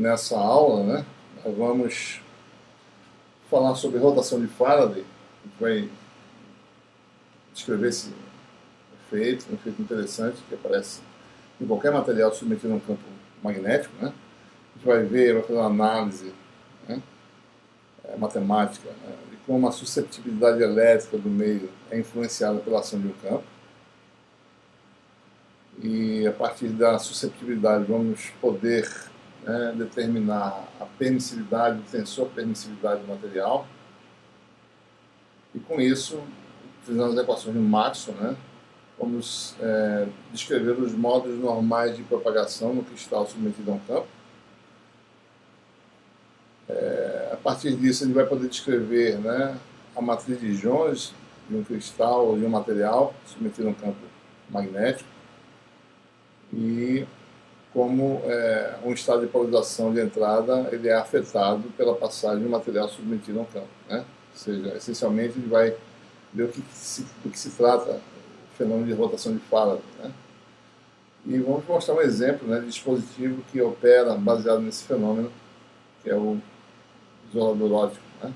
nessa aula, né, nós vamos falar sobre rotação de Faraday. A gente vai descrever esse efeito, um efeito interessante que aparece em qualquer material submetido a um campo magnético, né. A gente vai ver, vai fazer uma análise, né, matemática, né, de como a susceptibilidade elétrica do meio é influenciada pela ação de um campo. E a partir da susceptibilidade vamos poder, né, determinar a permissividade, o tensor permissividade do material. E com isso, utilizando as equações de Maxwell, né, vamos descrever os modos normais de propagação no cristal submetido a um campo. A partir disso, ele vai poder descrever, né, a matriz de Jones de um cristal ou de um material submetido a um campo magnético e como um estado de polarização de entrada ele é afetado pela passagem do material submetido a um campo, né? Ou seja, essencialmente ele vai ver do que se trata o fenômeno de rotação de Faraday, né? E vamos mostrar um exemplo, né, de dispositivo que opera baseado nesse fenômeno, que é o isolador óptico, né?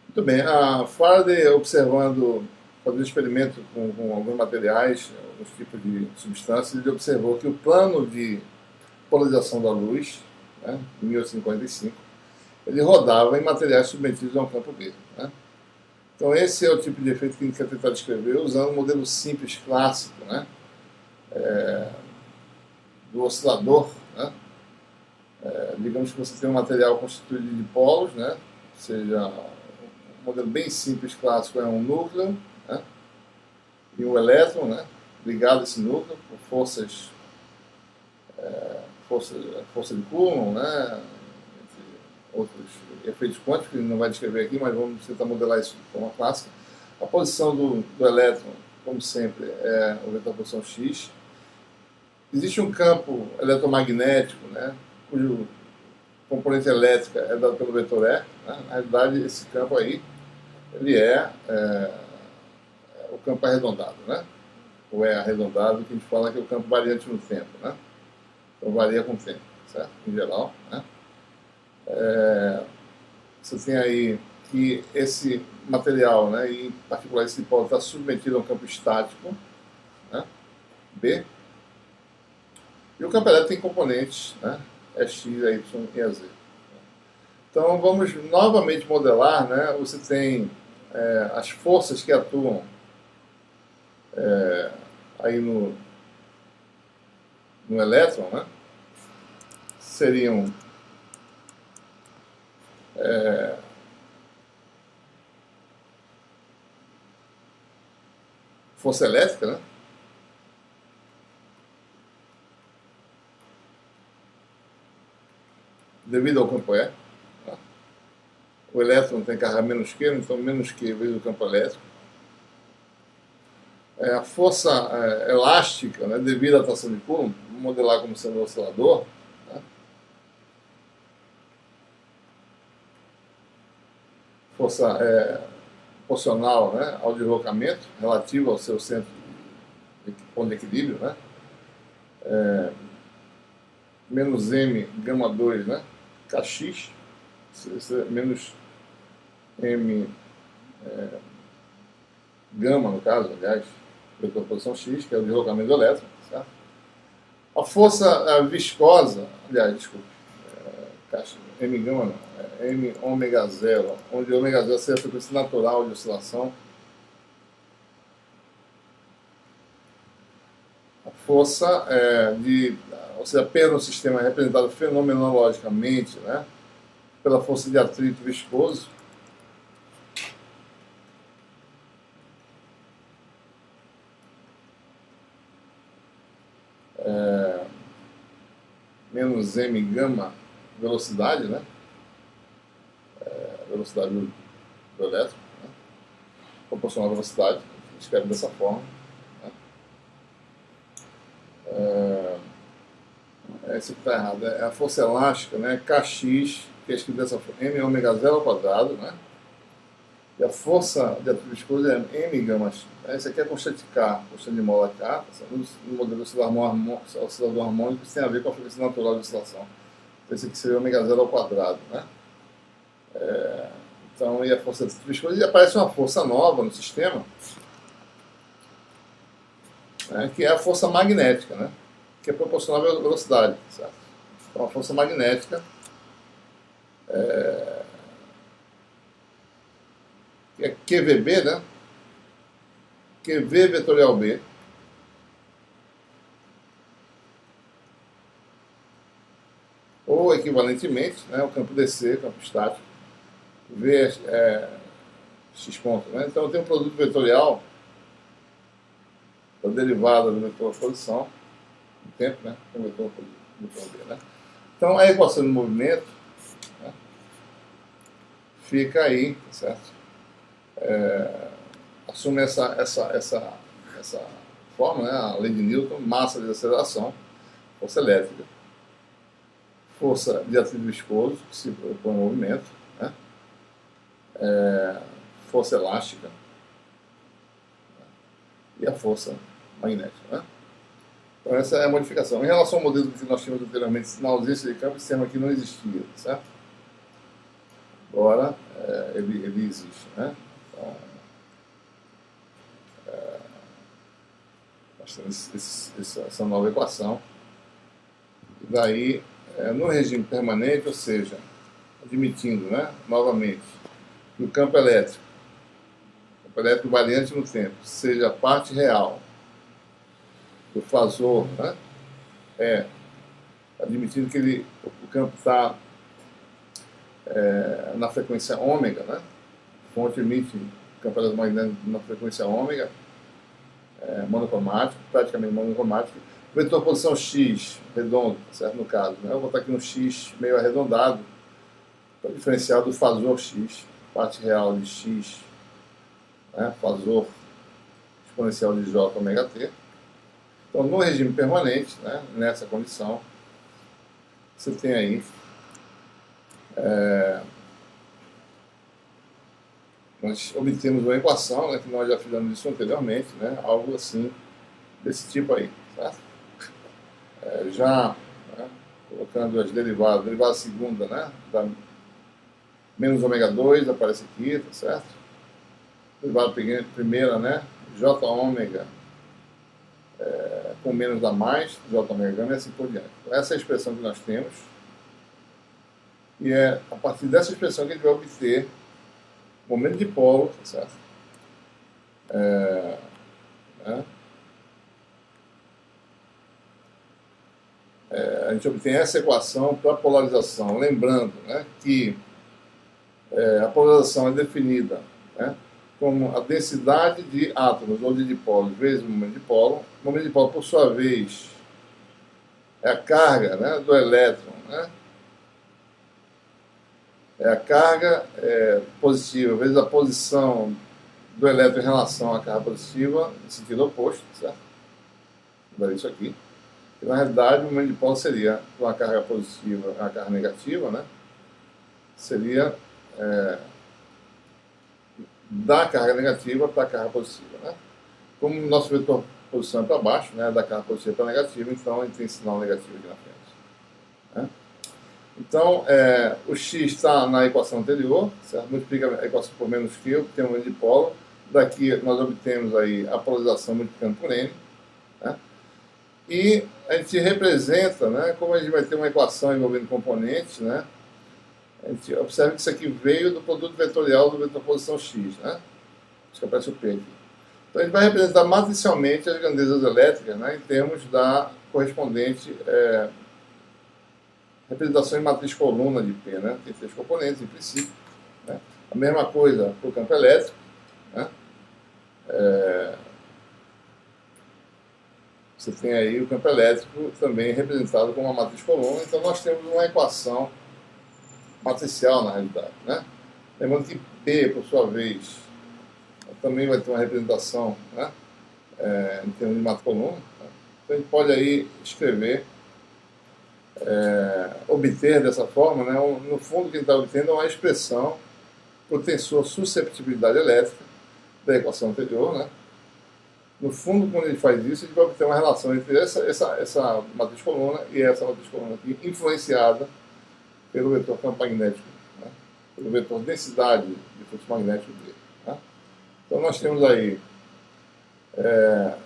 Muito bem, a Faraday observando, fazendo experimento com alguns materiais, alguns tipos de substâncias, ele observou que o plano de polarização da luz, né, em 1845, ele rodava em materiais submetidos a um campo B, né? Então esse é o tipo de efeito que a gente quer tentar descrever usando um modelo simples, clássico, né, do oscilador, né? Digamos que você tem um material constituído de polos, né? Ou seja, um modelo bem simples, clássico, é um núcleo, né, e um elétron, né, ligado a esse núcleo por força de Coulomb, né, entre outros efeitos quânticos que ele não vai descrever aqui, mas vamos tentar modelar isso de forma clássica. A posição do elétron, como sempre, é o vetor da posição x. Existe um campo eletromagnético, né, cujo componente elétrica é dado pelo vetor E, né? Na realidade, esse campo aí ele o campo arredondado, né? Ou é arredondado, que a gente fala que é o campo variante no tempo, né? Então varia com o tempo, certo? Em geral, né? Você tem aí que esse material, né, e em particular esse dipolo, está submetido a um campo estático, né, B, e o campo elétrico tem componentes, né, X, Y e Z. Então vamos novamente modelar, né, você tem as forças que atuam aí no elétron, né, seriam força elétrica, né, devido ao campo E. Tá? O elétron tem carga menos Q, então menos Q vezes o campo elétrico. A força elástica, né, devido à atração de Coulomb, vamos modelar como sendo um oscilador, né? Força proporcional, né, ao deslocamento relativo ao seu centro de ponto de equilíbrio, né? Menos m gama 2, né, kx, menos m gama, no caso, aliás, vetor posição x, que é o deslocamento do elétron, certo? A força viscosa, aliás, desculpe, m gama não, m ômega zero, onde ômega zero seria a frequência natural de oscilação. A força ou seja, apenas o sistema é representado fenomenologicamente, né, pela força de atrito viscoso. Menos m gama velocidade, né, velocidade do elétron, né, proporcional à velocidade, a gente escreve dessa forma, né. Isso está errado, é a força elástica, né, kx, que é escrito dessa forma, m ômega zero ao quadrado, né, E a força de atrito viscoso é M gamas. Esse aqui é constante K, constante de mola K. No modelo oscilador harmônico, isso tem a ver com a frequência natural de oscilação. Então, esse aqui seria ômega zero ao quadrado, né? Então, e a força de atrito viscoso, e aparece uma força nova no sistema, né, que é a força magnética, né? Que é proporcional à velocidade, certo? Então, a força magnética que é QVB, né? QV vetorial B, ou equivalentemente, né, o campo DC, campo estático, V é x ponto, né? Então, eu tenho um produto vetorial da derivada do vetor posição, no tempo, né? Com o vetor B, né? Então, a equação de movimento, né, fica aí, certo? Assume essa forma, né? A lei de Newton, massa de aceleração, força elétrica, força de atrito viscoso, que se propõe ao movimento, né? Força elástica, né? E a força magnética, né? Então, essa é a modificação. Em relação ao modelo que nós tínhamos anteriormente, na ausência de campo, esse termo aqui não existia, certo? Agora, ele existe, né? Então, nós temos essa nova equação. E daí, no regime permanente, ou seja, admitindo, né, novamente, que o campo elétrico variante no tempo, seja a parte real do fasor, né, admitindo que o campo está na frequência ômega, né, a fonte emite o campo eletromagnético na frequência ômega, monocromático, praticamente monocromático, vetor posição x, redondo, certo? No caso, né? Eu vou botar aqui no x meio arredondado, para diferenciar do fasor x, parte real de x, né? Fasor exponencial de j ômega t. Então, no regime permanente, né? Nessa condição, você tem aí nós obtemos uma equação, né, que nós já fizemos isso anteriormente, né? Algo assim, desse tipo aí, certo? Já, né, colocando as derivadas, derivada segunda, né, da menos ômega 2 aparece aqui, tá certo? Derivada primeira, né, j ômega com menos da mais, j ômega gama e assim por diante. Então, essa é a expressão que nós temos, e é a partir dessa expressão que a gente vai obter o momento de polo, tá certo? Né? A gente obtém essa equação para a polarização, lembrando, né, que a polarização é definida, né, como a densidade de átomos ou de dipolos vezes o momento de polo. O momento de polo, por sua vez, é a carga, né, do elétron, né, é a carga positiva vezes a posição do elétron em relação à carga positiva no sentido oposto, certo? Daí isso aqui. E, na realidade, o momento de polo seria uma carga positiva, uma carga negativa, né? Seria da carga negativa para a carga positiva, né? Como o nosso vetor posição é para baixo, né? Da carga positiva para negativa, então a gente tem sinal negativo aqui na frente, né? Então, o x está na equação anterior, certo? Multiplica a equação por menos Q, tem um momento de polo. Daqui nós obtemos aí a polarização multiplicando por N, né? E a gente representa, né, como a gente vai ter uma equação envolvendo componentes, né, a gente observa que isso aqui veio do produto vetorial do vetor posição x, né, isso que aparece o P aqui. Então a gente vai representar matricialmente as grandezas elétricas, né, em termos da correspondente representação em matriz coluna de P, né, tem 3 componentes em princípio, né. A mesma coisa para o campo elétrico, né. Você tem aí o campo elétrico também representado como uma matriz coluna, então nós temos uma equação matricial na realidade, né? Lembrando que P, por sua vez, também vai ter uma representação, né, em termos de matriz coluna, né? Então a gente pode aí escrever, obter dessa forma, né, no fundo o que a gente está obtendo é uma expressão o tensor susceptibilidade elétrica da equação anterior, né? No fundo, quando ele faz isso, ele vai obter uma relação entre essa matriz coluna e essa matriz coluna aqui, influenciada pelo vetor campo magnético, né? Pelo vetor densidade de fluxo magnético dele. Né? Então, nós temos aí,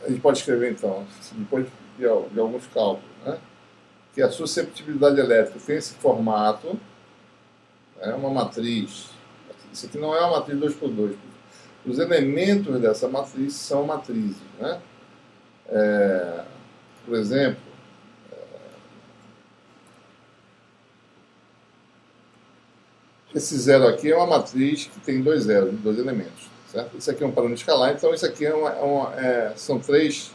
a gente pode escrever, então, depois de alguns cálculos, né? Que a susceptibilidade elétrica tem esse formato, é uma matriz. Isso aqui não é uma matriz 2x2. Os elementos dessa matriz são matrizes. Né? Por exemplo, esse zero aqui é uma matriz que tem dois zeros, dois elementos. Certo? Isso aqui é um parâmetro escalar, então isso aqui são três.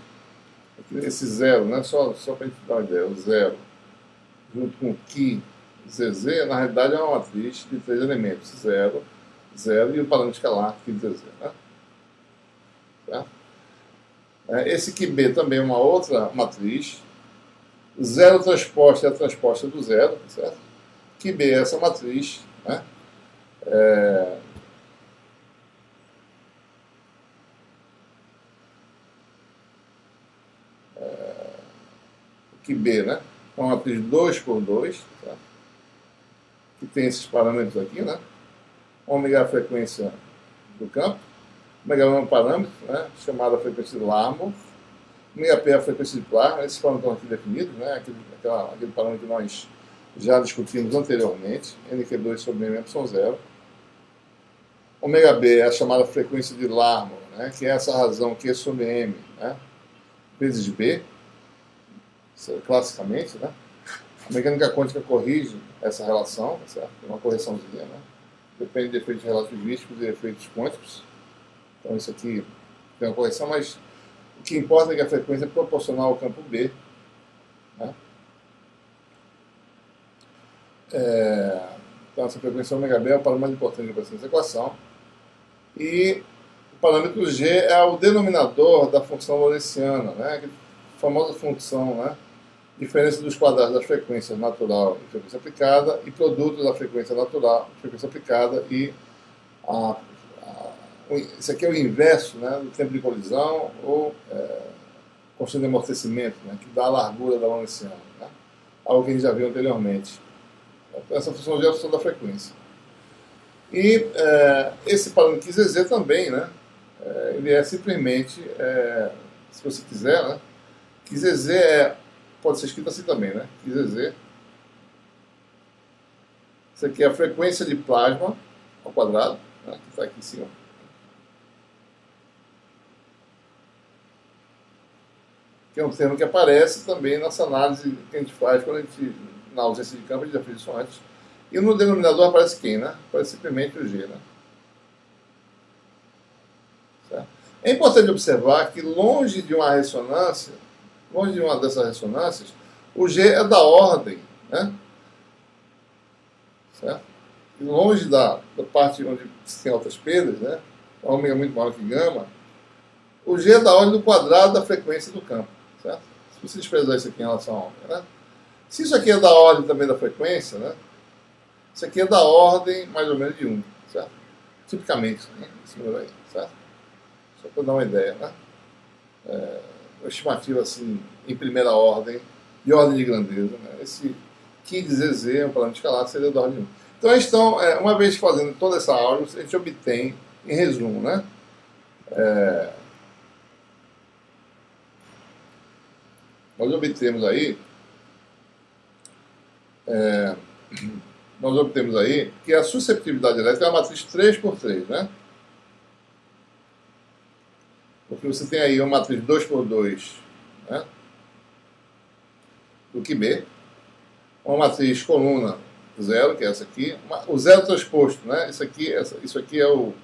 Esse zero, né? Só para a gente dar uma ideia, o zero junto com o Ki ZZ, na realidade é uma matriz de três elementos, 0, 0 e o parâmetro escalar Ki ZZ. Né? Tá? Esse QB também é uma outra matriz. Zero transposta é a transposta do zero, certo? QB é essa matriz. Né? QB, né? É uma matriz 2x2, tá? Que tem esses parâmetros aqui, né? Ômega é a frequência do campo, ômega é um parâmetro, né? Chamada frequência de Larmor, ômega P é a frequência de Planck, esses parâmetros estão aqui definidos, né? Aquele parâmetro que nós já discutimos anteriormente, NQ2 sobre M são 0. Ômega B é a chamada frequência de Larmor, né? Que é essa razão Q sobre M, né? Vezes B, classicamente, né? A mecânica quântica corrige essa relação, certo? Uma correçãozinha, né? Depende de efeitos relativísticos e efeitos quânticos. Então isso aqui tem uma correção, mas o que importa é que a frequência é proporcional ao campo B. Né? Então essa frequência ômega B é o parâmetro mais importante para essa equação. E o parâmetro G é o denominador da função lorentziana, né? A famosa função, né? Diferença dos quadrados da frequência natural e frequência aplicada, e produto da frequência natural, frequência aplicada e isso aqui é o inverso, né, do tempo de colisão ou constante de amortecimento, né, que dá a largura da lorentziana, né, algo que a gente já viu anteriormente. Então, essa função G é a função da frequência. E esse parâmetro QZZ também, né, ele é simplesmente, se você quiser, né, QZZ pode ser escrito assim também, né? QZZ. Isso aqui é a frequência de plasma ao quadrado, né? Que está aqui em cima. Que é um termo que aparece também nessa análise que a gente faz quando a gente, na ausência de campo, a gente já fez isso antes. E no denominador aparece quem, né? Aparece simplesmente o G, né? Certo? É importante observar que longe de uma ressonância, longe de uma dessas ressonâncias, o G é da ordem, né? Certo? E longe da parte onde se tem altas perdas, né? A ômega é muito maior que gama, o G é da ordem do quadrado da frequência do campo, certo? Se você desprezar isso aqui em relação a ômega, né? Se isso aqui é da ordem também da frequência, né? Isso aqui é da ordem mais ou menos de 1, certo? Tipicamente, né? Esse número aí, certo? Só para dar uma ideia, né? Uma estimativa assim, em primeira ordem, de ordem de grandeza. Né? Esse Ki ZZ é um parâmetro escalar, seria da ordem de 1. Então, uma vez fazendo toda essa aula, a gente obtém, em resumo, né? Nós obtemos aí que a susceptibilidade elétrica é uma matriz 3x3, né? Porque você tem aí uma matriz 2x2, né? Do QB, uma matriz coluna 0, que é essa aqui, o zero transposto, né? Isso aqui é o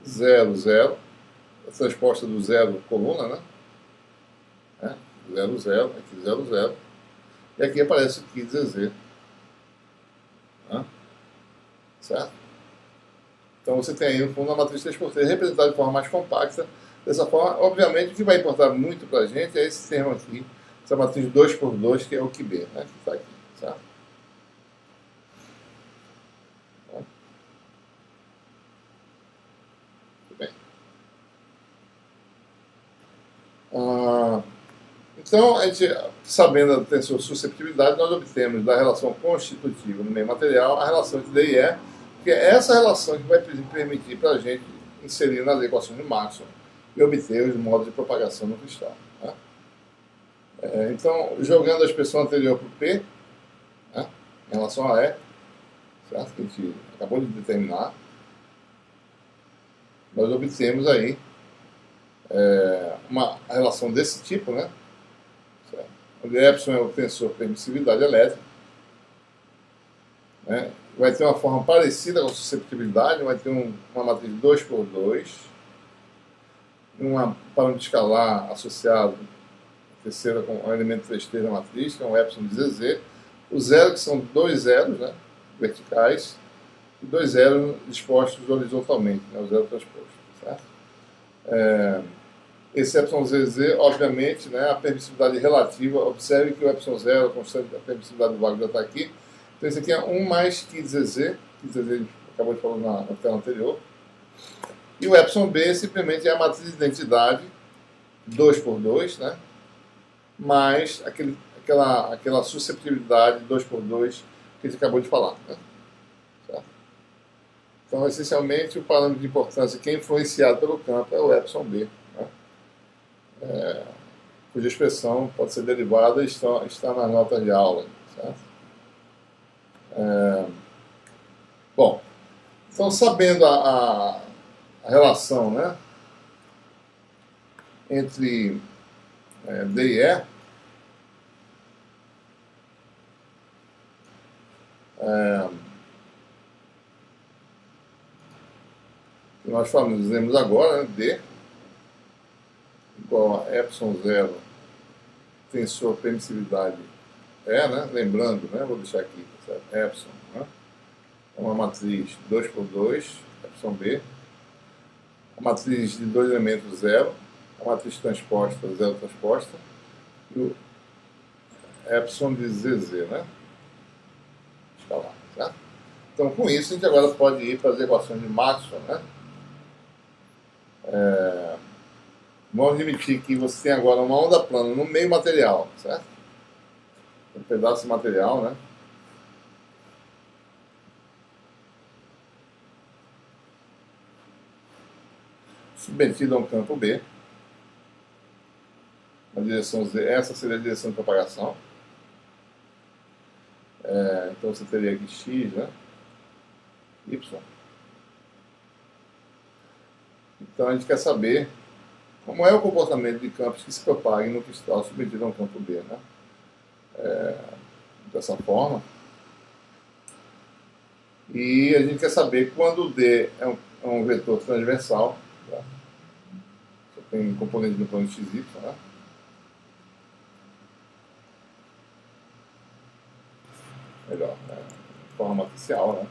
0, 0, a transposta do zero coluna, né? 0, 0, aqui 0, 0, e aqui aparece o Ki ZZ, né? Certo? Então você tem aí no fundo uma matriz 3x3 representada de forma mais compacta. Dessa forma, obviamente, o que vai importar muito para a gente é esse termo aqui, essa matriz 2x2, que é o QB, né? Que está aqui, certo? Ah, então, a gente, sabendo da sua susceptibilidade, nós obtemos da relação constitutiva no meio material a relação entre D e E, que é essa relação que vai permitir para a gente inserir nas equações de Maxwell e obter os modos de propagação no cristal. Né? Então, jogando a expressão anterior para o P, né, em relação a E, certo? Que a gente acabou de determinar, nós obtemos aí uma relação desse tipo, né? Certo? Onde Epsilon é o tensor permissividade elétrica, né? Vai ter uma forma parecida com a susceptibilidade, vai ter uma matriz 2 por 2, um parâmetro escalar associado, terceira com o elemento 3T da matriz, que é um epsilon de ZZ, o zero, que são dois zeros, né, verticais, e dois zeros dispostos horizontalmente, né, o zero transposto. Certo? Esse epsilon ZZ, obviamente, né, a permissividade relativa, observe que o epsilon zero, a constante da permissividade do vácuo já está aqui. Então, esse aqui é 1 mais QZZ, que a gente acabou de falar na tela anterior. E o epsilon B simplesmente é a matriz de identidade 2 por 2, né, mais aquela susceptibilidade 2 por 2 que a gente acabou de falar. Né? Certo? Então, essencialmente, o parâmetro de importância que é influenciado pelo campo é o epsilon B, né? Cuja expressão pode ser derivada e está nas notas de aula. Certo? Bom, então, sabendo a relação, né, entre D e E, que nós dizemos agora, né, D igual a epsilon zero tensor permissividade E, né, lembrando, né, vou deixar aqui, certo? Epsilon, né, é uma matriz 2 por 2, epsilon B, a matriz de dois elementos zero, a matriz transposta, zero transposta, e o epsilon de ZZ, né? Escalar, certo? Então, com isso, a gente agora pode ir para as equações de Maxwell, né? Vamos admitir que você tem agora uma onda plana no meio material, certo? Um pedaço de material, né? Submetido a um campo B, na direção Z, essa seria a direção de propagação. Então você teria aqui X, né? Y. Então a gente quer saber como é o comportamento de campos que se propaguem no cristal submetido a um campo B, né? Dessa forma. E a gente quer saber quando o D é um vetor transversal, tá? Só tem componente no plano XY, né? Melhor, né? Forma matricial, né?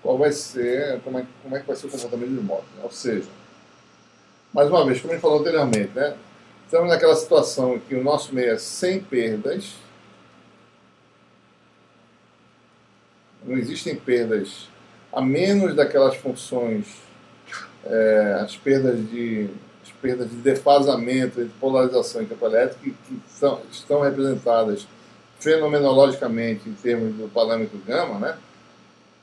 Qual vai ser, como é que vai ser o comportamento de moto, né? Ou seja, mais uma vez, como a gente falou anteriormente, né? Estamos naquela situação em que o nosso meio é sem perdas, não existem perdas, a menos daquelas funções, as perdas de defasamento entre polarização e campo elétrico, que estão representadas fenomenologicamente em termos do parâmetro gama, né?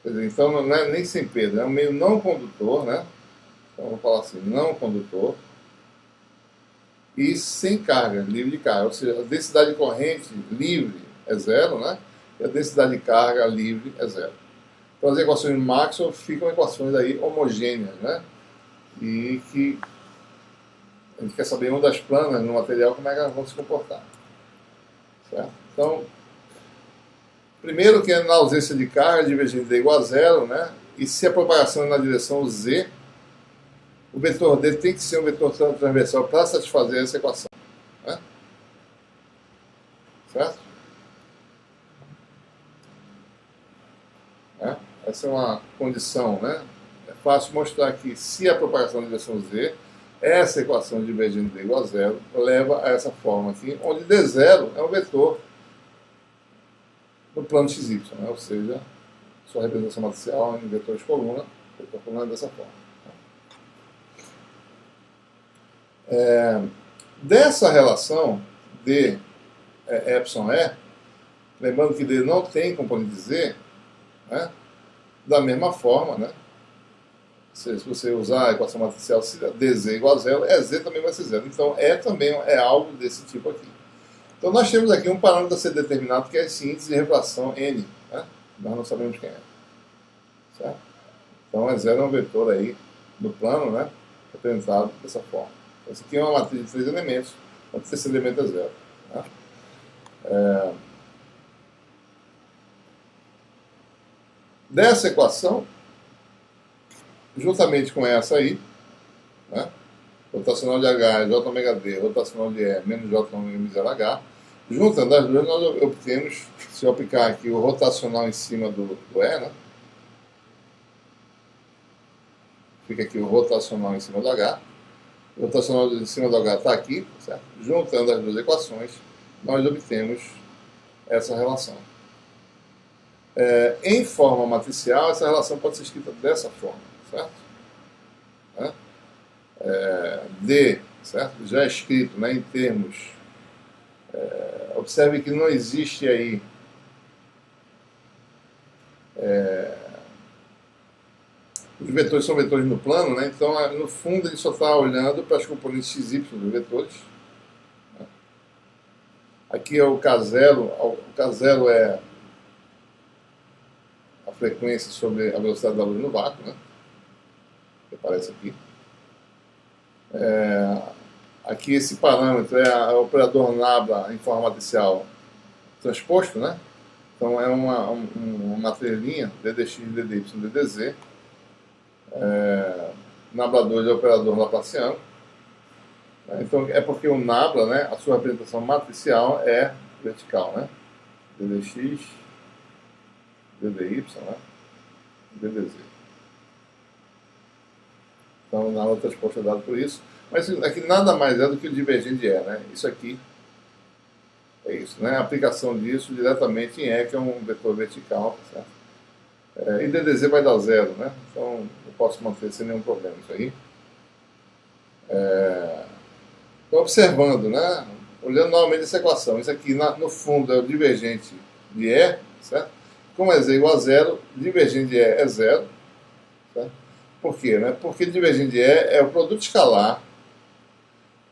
Quer dizer, então não é nem sem perda, é um meio não condutor, né? Então vamos falar assim, não condutor, e sem carga, livre de carga, ou seja, a densidade de corrente livre é zero, né? E a densidade de carga livre é zero. Então as equações de Maxwell ficam equações aí homogêneas, né? E que a gente quer saber ondas planas no material, como é que elas vão se comportar. Certo? Então, primeiro que é na ausência de carga, divergente D igual a zero, né? E se a propagação é na direção Z, o vetor D tem que ser um vetor transversal para satisfazer essa equação. Né? Certo? Essa é uma condição, né? É fácil mostrar que se a propagação na direção Z, essa equação de divergente D igual a zero leva a essa forma aqui, onde D0 é um vetor no plano XY, né? Ou seja, sua representação matricial em vetores coluna. Vetor coluna é dessa forma. Dessa relação D epsilon E, lembrando que D não tem componente Z, né? Da mesma forma, né? Se você usar a equação matricial, se dz igual a zero, Z também vai ser zero. Então, E também é algo desse tipo aqui. Então, nós temos aqui um parâmetro a ser determinado, que é esse índice de refração N. Né? Nós não sabemos quem é. Certo? Então, E0 é um vetor aí no plano, né? Representado dessa forma. Então, esse aqui é uma matriz de 3 elementos, onde o terceiro elemento é 0. Né? Dessa equação, juntamente com essa aí, né? Rotacional de H é J ômega D, rotacional de E menos J ômega M0H. Juntando as duas, nós obtemos, se eu aplicar aqui o rotacional em cima do E, né? Fica aqui o rotacional em cima do H. O rotacional em cima do H está aqui, certo? Juntando as duas equações, nós obtemos essa relação. Em forma matricial, essa relação pode ser escrita dessa forma, certo? D, certo? Já é escrito, né, em termos. Observe que não existe aí os vetores são vetores no plano, né? Então no fundo ele só está olhando para as componentes XY dos vetores. Aqui é o K0, o K0 é a frequência sobre a velocidade da luz no vácuo, né? Que aparece aqui. Aqui esse parâmetro é o operador nabla em forma matricial transposto, né? Então é uma matrelinha, DDX, DDY, DDZ. Nabla 2 é o operador laplaciano. Então é porque o nabla, né, a sua representação matricial é vertical, né? DDX, DDY, né? DDZ. Então o nabla transposto é dado por isso. Mas aqui nada mais é do que o divergente de E, né? Isso aqui é isso, né? A aplicação disso diretamente em E, que é um vetor vertical, certo? E DDZ vai dar zero, né? Então eu posso manter sem nenhum problema isso aí. Estou observando, né? Olhando novamente essa equação. Isso aqui, no fundo, é o divergente de E, certo? Como é Z igual a zero, divergente de E é zero. Certo? Por quê? Né? Porque divergente de E é o produto escalar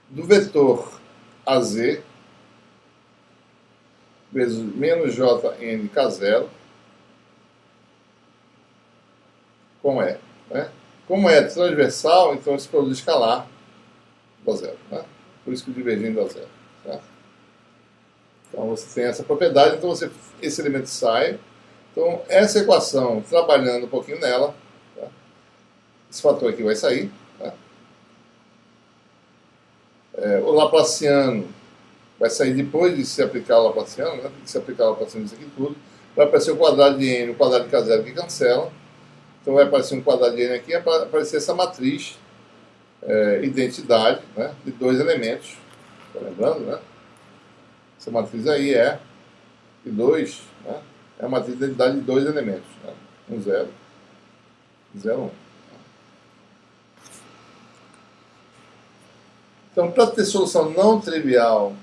do vetor AZ vezes menos JN K0 com E. Né? Como é transversal, então esse produto escalar dá zero. Né? Por isso que o divergente dá zero. Certo? Então você tem essa propriedade, então esse elemento sai. Então essa equação, trabalhando um pouquinho nela, tá? Esse fator aqui vai sair. Tá? O Laplaciano vai sair depois de se aplicar o Laplaciano, né? De se aplicar o Laplaciano nisso aqui tudo. Vai aparecer o quadrado de N, o quadrado de K0 que cancela. Então vai aparecer um quadrado de N aqui, vai aparecer essa matriz, identidade, né? De dois elementos. Está lembrando, né? Essa matriz aí é de 2, né? É a matriz de identidade de dois elementos, né? 1, 0, 0, 1. Então, para ter solução não trivial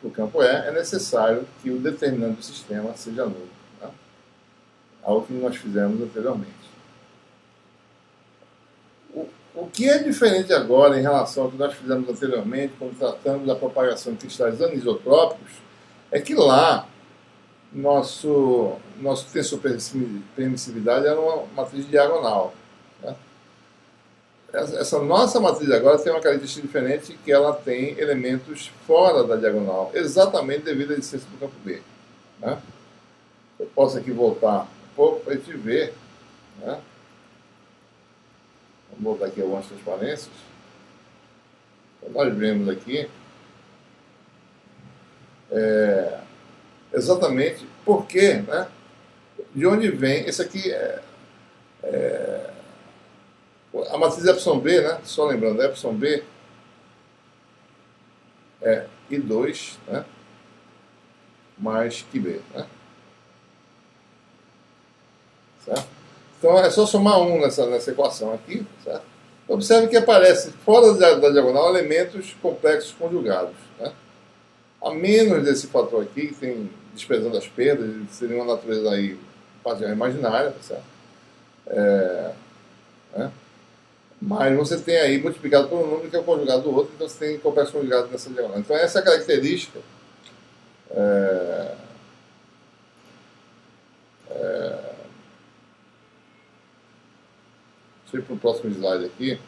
para o campo E, é necessário que o determinante do sistema seja nulo. Né? Algo que nós fizemos anteriormente. O que é diferente agora em relação ao que nós fizemos anteriormente, quando tratamos da propagação de cristais anisotrópicos, é que lá nosso tensor permissividade era uma matriz diagonal. Né? Essa nossa matriz agora tem uma característica diferente, que ela tem elementos fora da diagonal, exatamente devido à existência do campo B. Né? Eu posso aqui voltar um pouco para a gente ver. Né? Vamos voltar aqui algumas transparências. Então, nós vemos aqui exatamente por quê, né? De onde vem. Esse aqui a matriz epsilon B, né? Só lembrando, epsilon B é I2, né? Mais que B, né? Então é só somar 1 nessa equação aqui, certo? Observe que aparece fora da diagonal elementos complexos conjugados, né? A menos desse fator aqui, que tem desprezando as perdas, seria uma natureza aí parcial imaginária, certo? Né? Mas você tem aí multiplicado por um número que é o conjugado do outro, então você tem complexo conjugado nessa diagonal. Então essa é a característica deixa eu ir para o próximo slide aqui.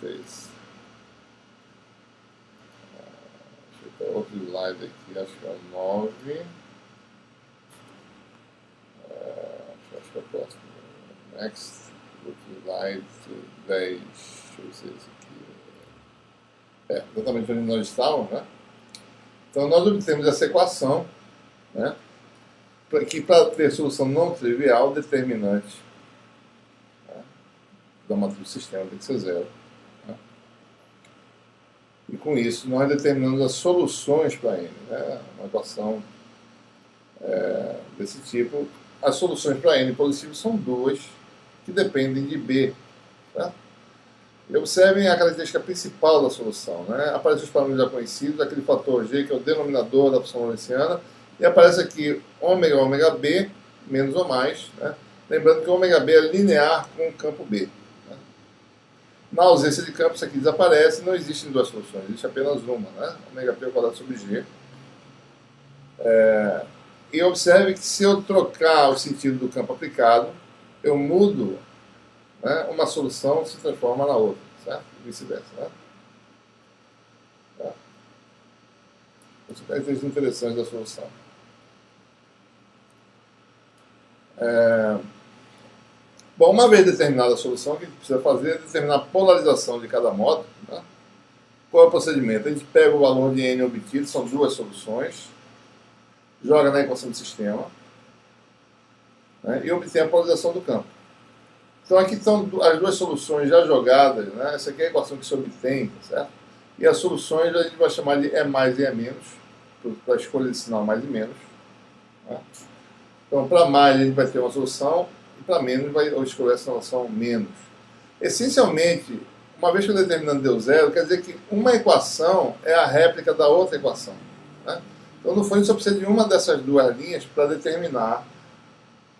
Deixa eu ir para outro slide aqui, acho que é o 9. Acho que é o próximo. Next. Outro slide 10. Deixa eu ver se é esse aqui. Exatamente onde nós estávamos, né? Então nós obtemos essa equação, né? Que para ter solução não trivial, determinante, né, da matriz do sistema tem que ser 0. Né? E com isso nós determinamos as soluções para N. Né? Uma equação desse tipo. As soluções para N positivo são 2, que dependem de B. Tá? E observem a característica principal da solução. Né? Aparecem os parâmetros já conhecidos, aquele fator G, que é o denominador da função lorentziana, e aparece aqui ômega B, menos ou mais. Né? Lembrando que o ômega B é linear com o campo B. Né? Na ausência de campo, isso aqui desaparece, não existem duas soluções, existe apenas uma. Né? Ômega P ao quadrado sobre G. E observe que se eu trocar o sentido do campo aplicado, eu mudo, né, uma solução se transforma na outra, certo? E vice-versa. Né? Isso é características interessantes da solução. Bom, uma vez determinada a solução, o que a gente precisa fazer é determinar a polarização de cada modo. Né? Qual é o procedimento? A gente pega o valor de N obtido, são duas soluções, joga na equação do sistema, né, e obtém a polarização do campo. Então aqui estão as duas soluções já jogadas, né? Essa aqui é a equação que se obtém, certo? E as soluções a gente vai chamar de E mais e E menos, para a escolha de sinal mais e menos. Né? Então para mais a gente vai ter uma solução, e para menos vai escolher a solução menos. Essencialmente, uma vez que o determinante deu 0, quer dizer que uma equação é a réplica da outra equação. Né? Então no fundo só precisa de uma dessas duas linhas para determinar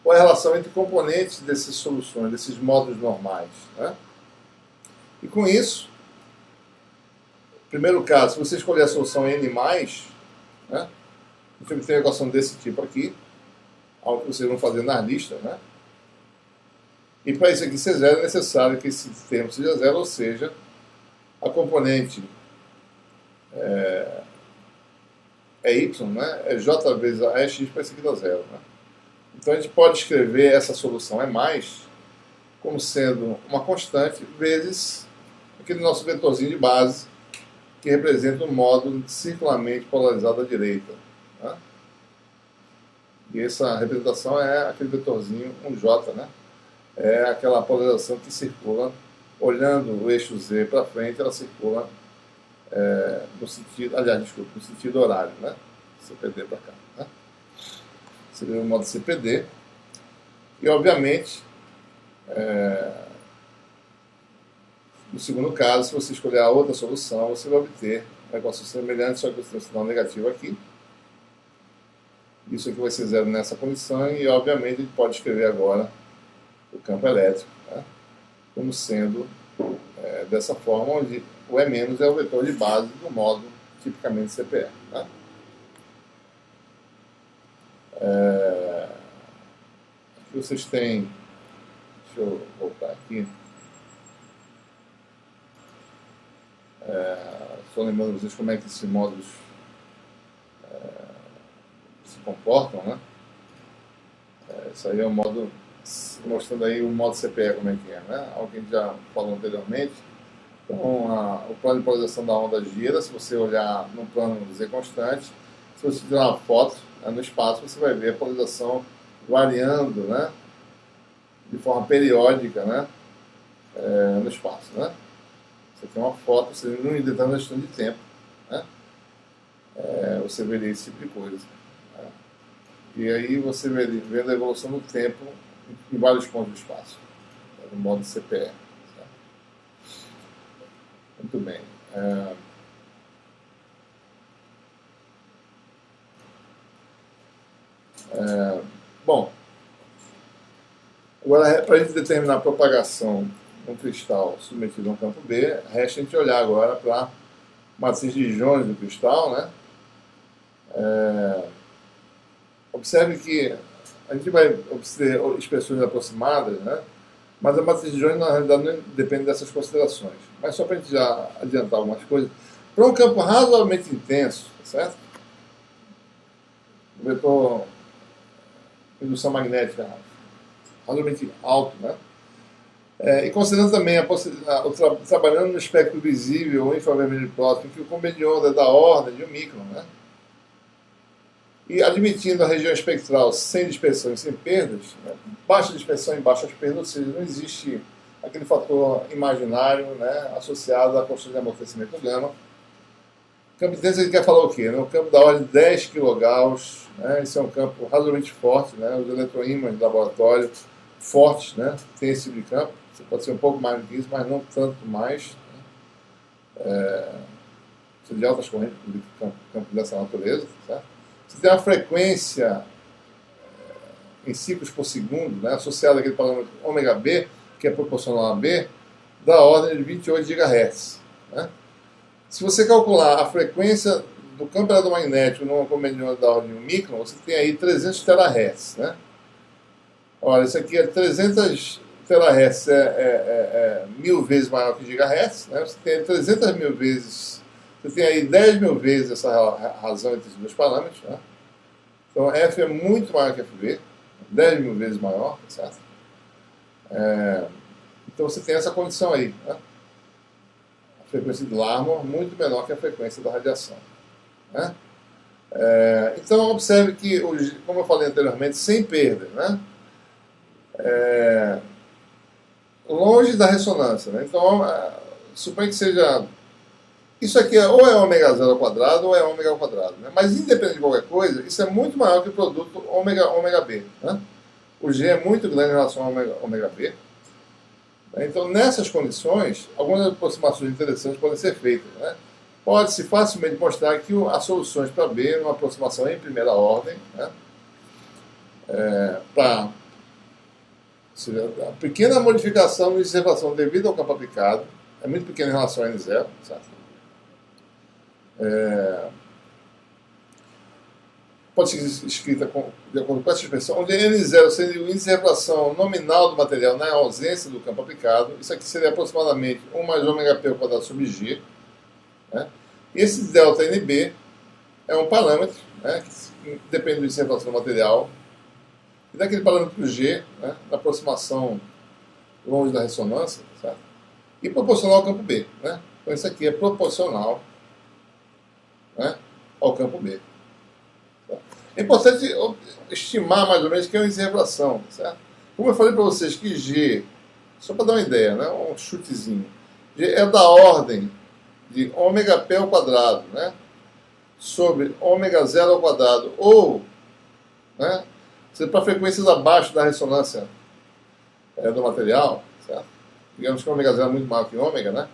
qual é a relação entre componentes dessas soluções, desses modos normais. Né? E com isso, no primeiro caso, se você escolher a solução N+, né, a gente tem uma equação desse tipo aqui, algo que vocês vão fazer nas listas. Né? E para isso aqui ser 0 é necessário que esse termo seja 0, ou seja, a componente é y, né, é j vezes a x para isso aqui dar 0. Né? Então a gente pode escrever essa solução E+, como sendo uma constante vezes aquele nosso vetorzinho de base, que representa um modo circularmente polarizado à direita. Né? E essa representação é aquele vetorzinho 1J, né? É aquela polarização que circula, olhando o eixo Z para frente, ela circula no sentido, aliás, desculpa, no sentido horário, né? CPD para cá. Né? Seria o modo CPD. E, obviamente, no segundo caso, se você escolher a outra solução, você vai obter uma equação semelhante, só que você tem um sinal negativo aqui. Isso aqui vai ser 0 nessa condição e, obviamente, a gente pode escrever agora o campo elétrico, né, como sendo dessa forma, onde o E- é o vetor de base do modo tipicamente CPR. Né? Aqui vocês têm, deixa eu voltar aqui, só lembrando vocês como é que esses módulos se comportam, né? Isso aí é um modo, mostrando aí o modo CPE como é que é, né? Alguém já falou anteriormente. Então, o plano de polarização da onda gira. Se você olhar no plano Z constante, se você tirar uma foto, né, no espaço, você vai ver a polarização variando, né, de forma periódica, né, no espaço. Né? Você tem uma foto, você num determinada questão de tempo, né, você veria esse tipo de coisa. Né? E aí você vendo a evolução do tempo, em vários pontos do espaço, no modo CPE. Certo? Muito bem. Bom, agora, para a gente determinar a propagação de um cristal submetido a um campo B, resta a gente olhar agora para a matriz de íons do cristal, né? Observe que a gente vai obter expressões aproximadas, né? Mas a matriz de íons, na realidade, não depende dessas considerações. Mas só para a gente já adiantar algumas coisas, para um campo razoavelmente intenso, certo? O vetor indução magnética razoavelmente alto, né? E considerando também trabalhando no espectro visível ou infravermelho próximo, que o combo de onda é da ordem de 1 micron, né? E admitindo a região espectral sem dispersão e sem perdas, né? Baixa dispersão e baixas perdas, ou seja, não existe aquele fator imaginário, né, associado à construção de amortecimento gama. O campo intenso, ele quer falar o quê? Né? O campo da ordem de 10 kG, né? Esse é um campo razoavelmente forte, né? Os eletroímãs do laboratório fortes, né? Tem esse tipo de campo. Você pode ser um pouco mais do que isso, mas não tanto mais. Né? Precisa de altas correntes para campo dessa natureza. Certo? Você tem uma frequência em ciclos por segundo, né? Associada àquele parâmetro ômega B, que é proporcional a B, da ordem de 28 GHz. Né? Se você calcular a frequência do campo eletromagnético numa comediante da ordem de 1 micron, você tem aí 300 terahertz. Né? Olha, isso aqui é 300 terahertz, é 1000 vezes maior que gigahertz. Né? Você tem 300 mil vezes, você tem aí 10 mil vezes essa razão entre esses dois parâmetros. Né? Então, F é muito maior que FB, 10 mil vezes maior, certo? Então, você tem essa condição aí. Né? A frequência de Larmor muito menor que a frequência da radiação. Né? Então, observe que, como eu falei anteriormente, sem perda, né? Longe da ressonância. Né? Então, suponha que seja... Isso aqui ou é ômega zero ao quadrado ou é ômega ao quadrado. Né? Mas, independente de qualquer coisa, isso é muito maior que o produto ômega B. Né? O G é muito grande em relação ao ômega B. Então, nessas condições, algumas aproximações interessantes podem ser feitas. Né? Pode-se facilmente mostrar que há soluções para B numa aproximação em primeira ordem, né? Para a pequena modificação de observação devido ao campo aplicado, é muito pequena em relação a N0, certo? Pode ser escrita de acordo com essa expressão, onde N0 seria o índice de refração nominal do material na ausência do campo aplicado. Isso aqui seria aproximadamente 1 mais ômega P ao quadrado sobre G. Né? E esse delta NB é um parâmetro, né, que depende do índice de refração do material. E daquele parâmetro G, né, da aproximação longe da ressonância, certo? E proporcional ao campo B. Né? Então isso aqui é proporcional, né, ao campo B. É importante estimar mais ou menos que é uma índice de refração, certo? Como eu falei para vocês que G, só para dar uma ideia, né, um chutezinho, G é da ordem de ômega P ao quadrado, né, sobre ômega zero ao quadrado, ou, né, para frequências abaixo da ressonância do material, certo? Digamos que ômega zero é muito maior que ômega, né?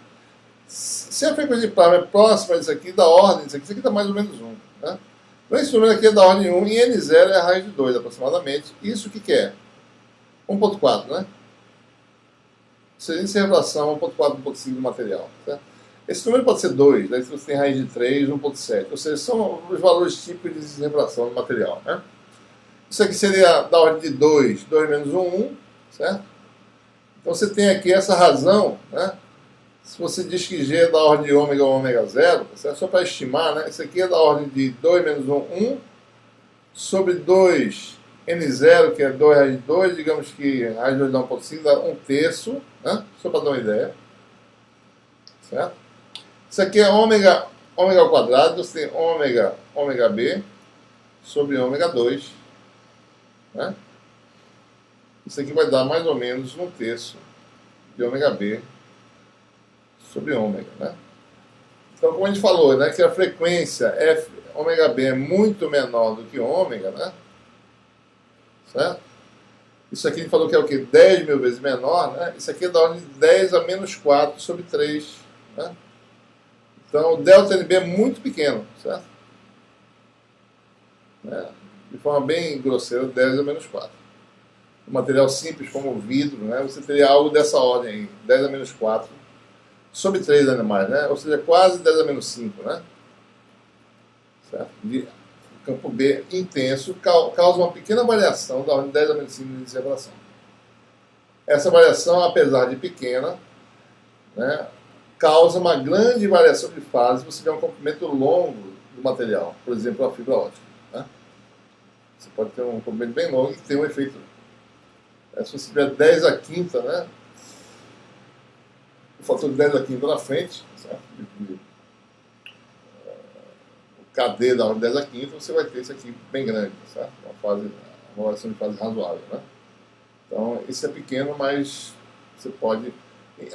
Se a frequência de plasma é próxima disso aqui, da ordem disso aqui dá mais ou menos 1. Né? Então esse número aqui é da ordem 1 e N0 é a raiz de 2 aproximadamente. Isso o que é? 1.4, né? Seria essa relação 1.4 e 1.5 do material. Certo? Esse número pode ser 2, daí você tem raiz de 3, 1.7. Ou seja, são os valores típicos de desenrelação do material. Né? Isso aqui seria da ordem de 2, 2 menos 1, 1, certo? Então você tem aqui essa razão, né? Se você diz que G é da ordem de ômega ou ômega zero, certo? Só para estimar, né? Isso aqui é da ordem de 2 menos 1, 1, sobre 2 N0, que é 2 raiz de 2, digamos que raiz de 2 dá 1.5, dá 1 terço, né? Só para dar uma ideia. Certo? Isso aqui é ômega ao quadrado, você tem ômega B sobre ômega 2. Né? Isso aqui vai dar mais ou menos 1 terço de ômega B sobre ômega. Né? Então, como a gente falou, né, que a frequência F, ômega B é muito menor do que ômega, né? Certo? Isso aqui a gente falou que é o quê? 10 mil vezes menor, né? Isso aqui é da ordem de 10 a menos 4 sobre 3. Né? Então, o ΔNB é muito pequeno, certo? Né? De forma bem grosseira, 10 a menos 4. Um material simples como o vidro, né? Você teria algo dessa ordem aí, 10 a menos 4, sobre 3 animais, né? Ou seja, quase 10 a menos 5, né? Certo? De campo B intenso causa uma pequena variação da ordem de 10 a menos 5 de separação. Essa variação, apesar de pequena, né, causa uma grande variação de fase se você tiver um comprimento longo do material, por exemplo, a fibra ótica. Né? Você pode ter um comprimento bem longo e ter um efeito. Se você tiver 10 a quinta, né, o fator de 10 a quinta na frente, certo? O KD da ordem de 10 a quinta, você vai ter isso aqui bem grande, certo? Uma variação de fase razoável. Né? Então, esse é pequeno, mas você pode...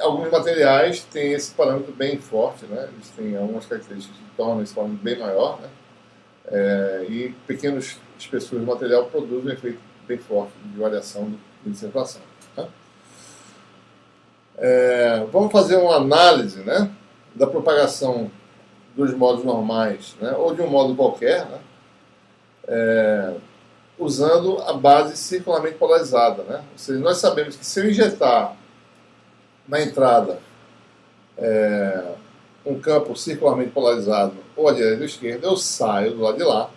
Alguns materiais têm esse parâmetro bem forte, né? Eles têm algumas características que tornam esse parâmetro bem maior, né? E pequenos espessuras de material produzem um efeito bem forte de variação de dissipação. Tá? Vamos fazer uma análise, né, da propagação dos modos normais, né, ou de um modo qualquer, né, usando a base circularmente polarizada. Né? Ou seja, nós sabemos que se eu injetar na entrada um campo circularmente polarizado ou à direita ou à esquerda, eu saio do lado de lá,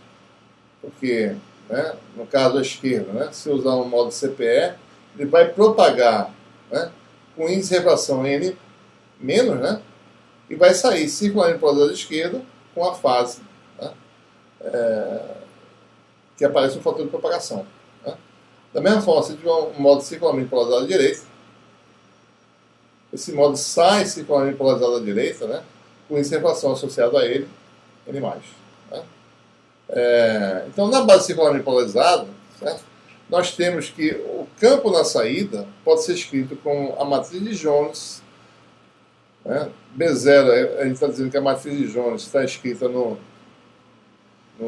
porque, né, no caso à esquerda, né, se eu usar um modo CPE, ele vai propagar, né, com índice de refração N menos, né, e vai sair circularmente polarizado à esquerda com a fase, né, que aparece no fator de propagação. Né. Da mesma forma, se tiver um modo circularmente polarizado à direita, esse modo sai circularmente polarizado à direita, né, com índice de refração associado a ele, N+. Né. Então, na base circularmente polarizada, certo? Nós temos que o campo na saída pode ser escrito com a matriz de Jones. Né? B0, a gente está dizendo que a matriz de Jones está escrita no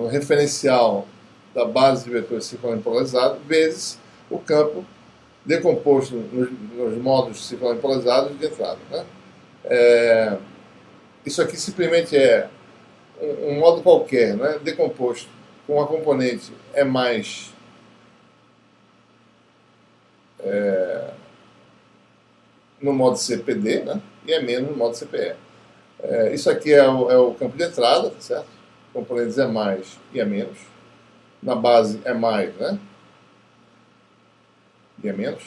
referencial da base de vetores circularmente polarizados, vezes o campo decomposto nos modos circularmente polarizados de entrada. Né? Isso aqui simplesmente é um modo qualquer, né, decomposto com a componente é mais no modo CPD, né, e é menos no modo CPE. Isso aqui é o campo de entrada, tá certo? Componentes é mais e é menos. Na base é mais, né, e é menos.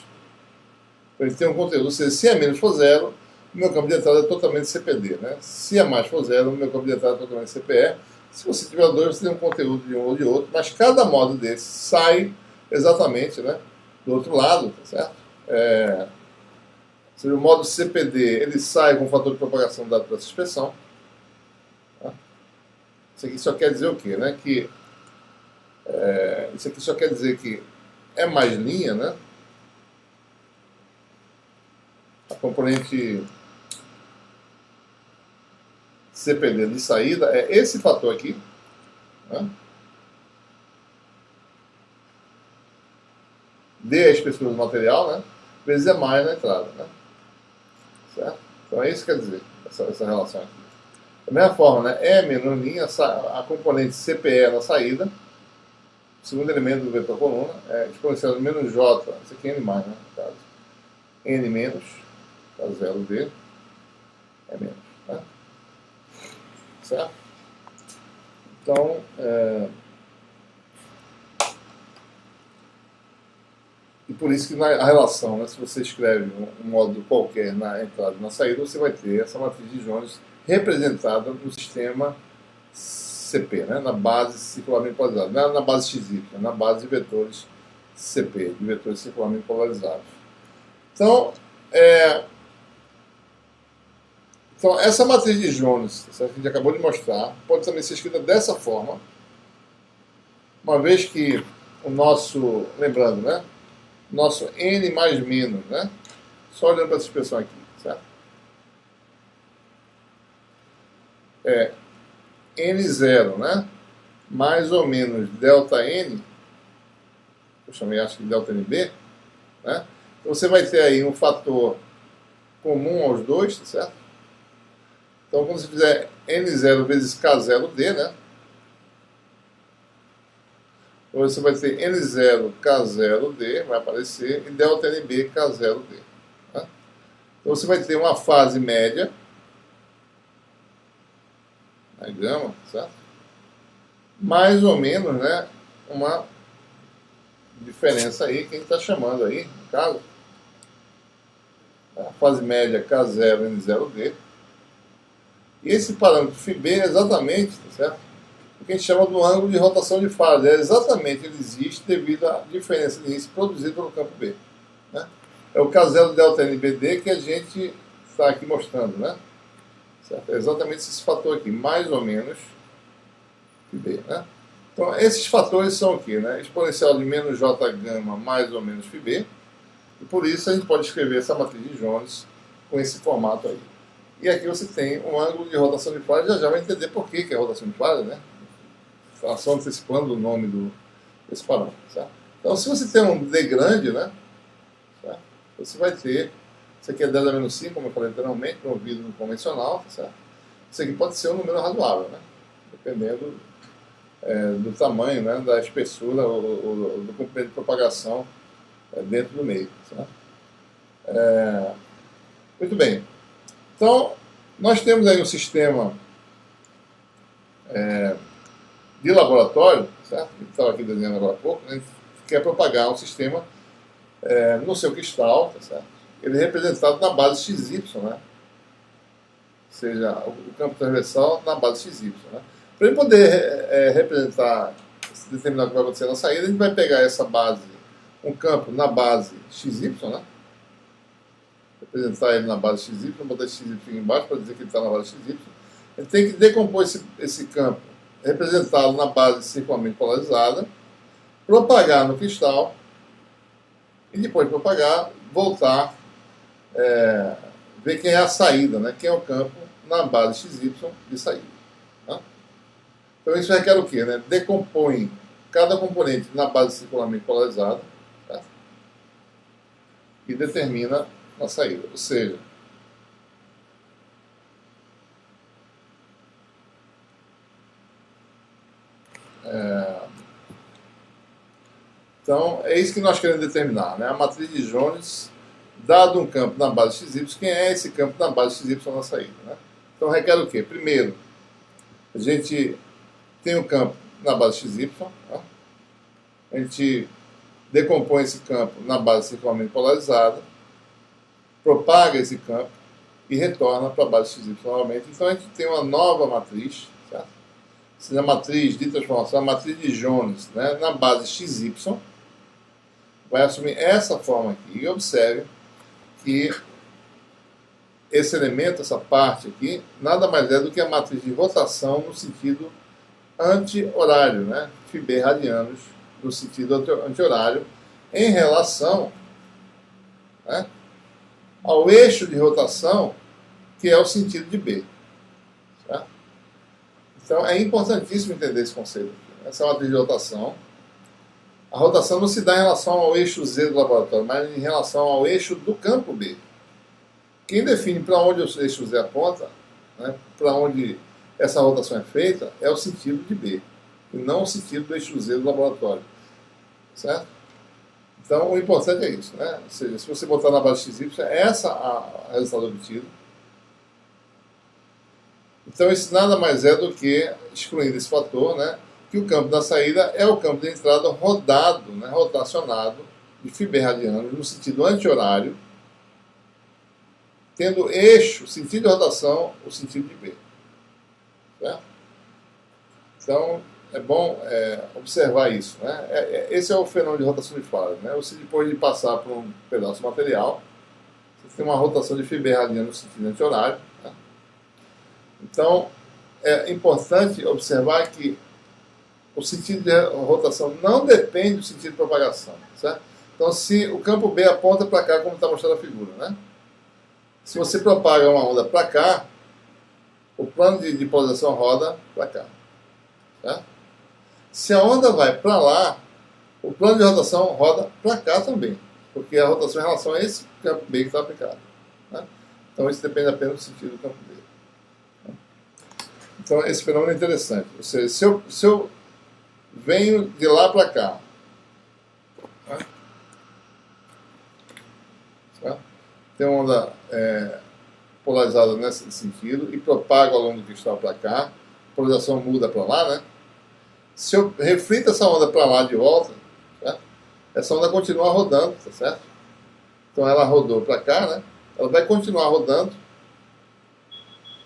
Então ele tem um conteúdo, ou seja, se é menos for zero, o meu campo de entrada é totalmente CPD. Né? Se é mais for zero, o meu campo de entrada é totalmente CPE. Se você tiver dois, você tem um conteúdo de um ou de outro, mas cada modo desse sai exatamente, né, do outro lado, tá certo? Ou seja, o modo CPD, ele sai com o fator de propagação dado para essa expressão. Tá? Isso aqui só quer dizer o quê? Né? Isso aqui só quer dizer que é mais linha, né? A componente CPD de saída é esse fator aqui, né? D é a espessura do material, né, vezes é mais na entrada. Né? Certo? Então é isso que quer dizer, essa relação aqui. Da mesma forma, né, M no linha, a componente CPE na saída, o segundo elemento do vetor coluna, é exponencial de menos J, isso aqui é N+, né, no caso. N menos, caso 0D, é menos. Né? Certo? Então, e por isso que na relação, né, se você escreve um módulo qualquer na entrada e na saída, você vai ter essa matriz de Jones representada no sistema CP, né, na base circularmente polarizada, não na base XY, na base de vetores CP, de vetores circularmente polarizados. Então, essa matriz de Jones, que a gente acabou de mostrar, pode também ser escrita dessa forma, uma vez que o nosso, lembrando, né, nosso N mais menos, né, só olhando para essa expressão aqui, certo? É N0, né, mais ou menos delta N, eu chamei acho que delta NB, né? Então você vai ter aí um fator comum aos dois, tá certo? Então quando você fizer N0 vezes K0D, né? Então você vai ter N0 K0D, vai aparecer, e delta NB K0D. Tá? Então você vai ter uma fase média, na gama, certo? Mais ou menos, né? Uma diferença aí que a gente está chamando aí, no caso, a fase média K0N0D. E esse parâmetro φB é exatamente, tá certo? O que a gente chama do ângulo de rotação de fase. É exatamente, ele existe devido à diferença de início produzida pelo campo B. Né? É o K0 delta NBD que a gente está aqui mostrando, né? Certo? É exatamente esse fator aqui, mais ou menos φB, né? Então, esses fatores são o quê? Né? Exponencial de menos J gama mais ou menos φB. E por isso a gente pode escrever essa matriz de Jones com esse formato aí. E aqui você tem um ângulo de rotação de fase, já vai entender por que é rotação de fase, né? Só antecipando o nome desse parâmetro. Certo? Então, se você tem um D grande, né? Certo? Você vai ter, isso aqui é 10 a menos 5, como eu falei anteriormente, para um vidro convencional, certo? Isso aqui pode ser um número razoável, né? Dependendo do tamanho, né? Da espessura ou do comprimento de propagação dentro do meio. Certo? Muito bem. Então, nós temos aí um sistema de laboratório, certo? Que estava aqui desenhando agora há pouco, né? A gente quer propagar um sistema no seu cristal, tá certo? Ele é representado na base XY, né? Ou seja, o campo transversal na base XY. Né? Para ele poder representar, determinar o que vai acontecer na saída, a gente vai pegar essa base, um campo na base XY, né? Representar ele na base XY, botar XY aqui embaixo para dizer que ele está na base XY. A gente tem que decompor esse campo, representá-lo na base circularmente polarizada, propagar no cristal e depois de propagar, voltar, ver quem é a saída, né? Quem é o campo na base XY de saída. Né? Então isso requer o quê? Né? Decompõe cada componente na base circularmente polarizada, tá? E determina a saída. Ou seja, então é isso que nós queremos determinar, né? A matriz de Jones, dado um campo na base XY, quem é esse campo na base XY na saída, né? Então requer o quê? Primeiro, a gente tem um campo na base XY, tá? A gente decompõe esse campo na base circularmente polarizada, propaga esse campo e retorna para a base XY novamente. Então a gente tem uma nova matriz, certo? Essa matriz de transformação, a matriz de Jones, né, na base XY, vai assumir essa forma aqui. E observe que esse elemento, essa parte aqui, nada mais é do que a matriz de rotação no sentido anti-horário, né? φB radianos no sentido anti-horário, em relação, né, ao eixo de rotação, que é o sentido de B. Certo? Então é importantíssimo entender esse conceito aqui. Essa é uma matriz de rotação. A rotação não se dá em relação ao eixo Z do laboratório, mas em relação ao eixo do campo B. Quem define para onde o eixo Z aponta, né, para onde essa rotação é feita, é o sentido de B, e não o sentido do eixo Z do laboratório. Certo? Então, o importante é isso, né? Ou seja, se você botar na base XY, essa é a resultado obtido. Então, isso nada mais é do que, excluindo esse fator, né, que o campo da saída é o campo de entrada rodado, né, rotacionado, de φB radianos, no sentido anti-horário, tendo eixo, sentido de rotação, o sentido de B. Certo? Então, é bom observar isso. Né? Esse é o fenômeno de rotação de fase. Né? Você, depois de passar por um pedaço de material, você tem uma rotação de φB radiano no sentido anti-horário. Né? Então, é importante observar que o sentido de rotação não depende do sentido de propagação. Certo? Então, se o campo B aponta para cá, como está mostrando a figura, né? Se você propaga uma onda para cá, o plano de polarização roda para cá. Certo? Se a onda vai para lá, o plano de rotação roda para cá também. porque a rotação em relação a esse campo B que está aplicado. Né? Então isso depende apenas do sentido do campo B. Então esse fenômeno é interessante. Ou seja, se eu venho de lá para cá, né? Certo? Tem uma onda polarizada nesse sentido e propaga ao longo do cristal para cá, a polarização muda para lá, né? Se eu reflito essa onda para lá de volta, certo? Essa onda continua rodando, tá certo? Então ela rodou para cá, né? Ela vai continuar rodando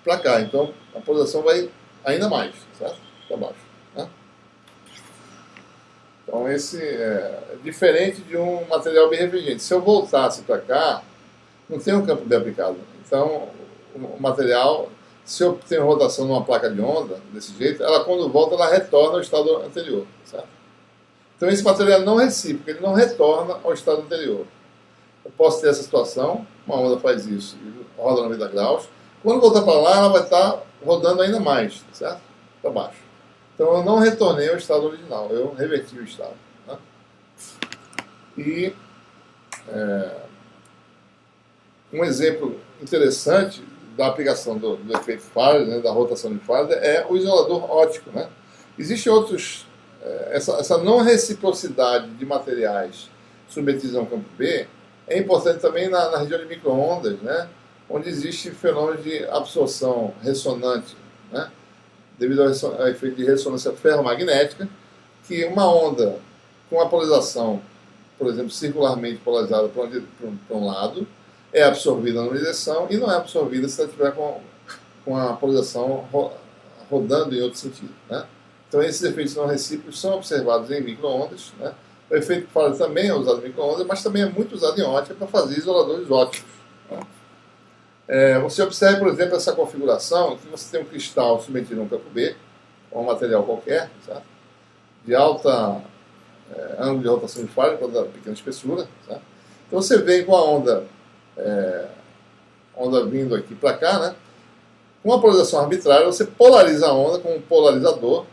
para cá. Então a polarização vai ainda mais, certo? Para baixo. Né? Então esse é diferente de um material birrevergente. Se eu voltasse para cá, não tem um campo B aplicado. Então o material, se eu tenho rotação numa placa de onda, desse jeito, ela quando volta, ela retorna ao estado anterior, certo? Então esse material é não recíproco, ele não retorna ao estado anterior. Eu posso ter essa situação, uma onda faz isso e roda 90 graus. Quando voltar para lá, ela vai estar rodando ainda mais, certo? Para baixo. Então eu não retornei ao estado original, eu reverti o estado. Né? E um exemplo interessante da aplicação do efeito Faraday, né, da rotação de Faraday, é o isolador óptico. Né? Existem outros... essa não reciprocidade de materiais submetidos a um campo B é importante também na região de micro-ondas, né, onde existe fenômeno de absorção ressonante, né, devido ao efeito de ressonância ferromagnética, que uma onda com a polarização, por exemplo, circularmente polarizada para um lado, é absorvida numa direção e não é absorvida se ela estiver com a polarização rodando em outro sentido. Né? Então esses efeitos não recíprocos são observados em micro-ondas. Né? O efeito Faraday também é usado em micro-ondas, mas também é muito usado em ótica para fazer isoladores ópticos. Né? Você observa, por exemplo, essa configuração, que você tem um cristal submetido a um campo B, ou um material qualquer, certo? De alta ângulo de rotação de Faraday, para dar pequena espessura. Certo? Então você vem com a onda vindo aqui para cá, né? Com uma polarização arbitrária, você polariza a onda com um polarizador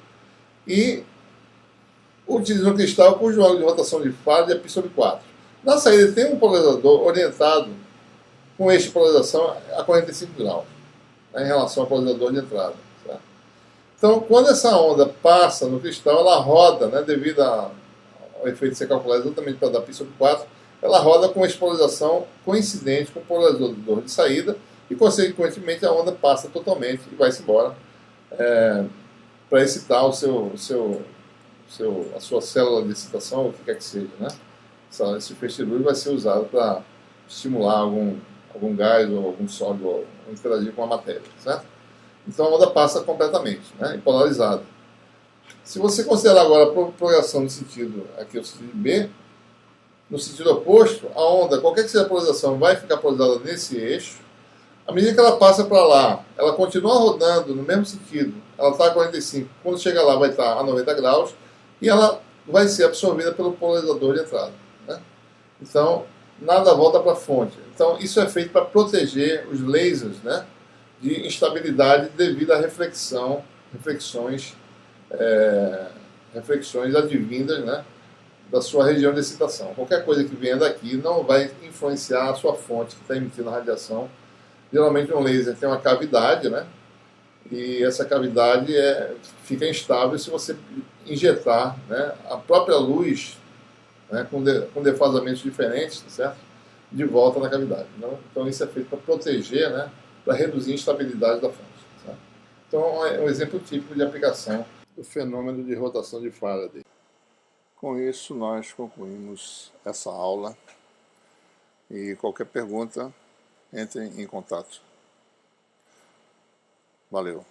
e utiliza um cristal cujo ângulo de rotação de Faraday é π sobre 4. Na saída tem um polarizador orientado com eixo de polarização a 45 graus, né, em relação ao polarizador de entrada. Certo? Então, quando essa onda passa no cristal, ela roda, né, devido ao efeito de ser calculado exatamente para dar π sobre 4, ela roda com eixo de polarização coincidente com o polarizador de saída e, consequentemente, a onda passa totalmente e vai-se embora para excitar a sua célula de excitação, ou o que quer que seja. Né? Esse feixe de luz vai ser usado para estimular algum gás ou algum sólido ou interagir com a matéria. Certo? Então a onda passa completamente, né, polarizada. Se você considerar agora a propagação no sentido, aqui o sentido B, no sentido oposto, a onda, qualquer que seja a polarização, vai ficar polarizada nesse eixo. À medida que ela passa para lá, ela continua rodando no mesmo sentido. Ela está a 45, quando chega lá vai estar a 90 graus e ela vai ser absorvida pelo polarizador de entrada. Né? Então, nada volta para a fonte. Então, isso é feito para proteger os lasers, né, de instabilidade devido à reflexões advindas, né, da sua região de excitação. Qualquer coisa que venha daqui não vai influenciar a sua fonte que está emitindo a radiação. Geralmente um laser tem uma cavidade, né, e essa cavidade fica instável se você injetar, né, a própria luz, né, com defasamentos diferentes, tá certo? De volta na cavidade. Então isso é feito para proteger, né, para reduzir a instabilidade da fonte. Certo? Então é um exemplo típico de aplicação do fenômeno de rotação de Faraday. Com isso nós concluímos essa aula e qualquer pergunta, entre em contato. Valeu.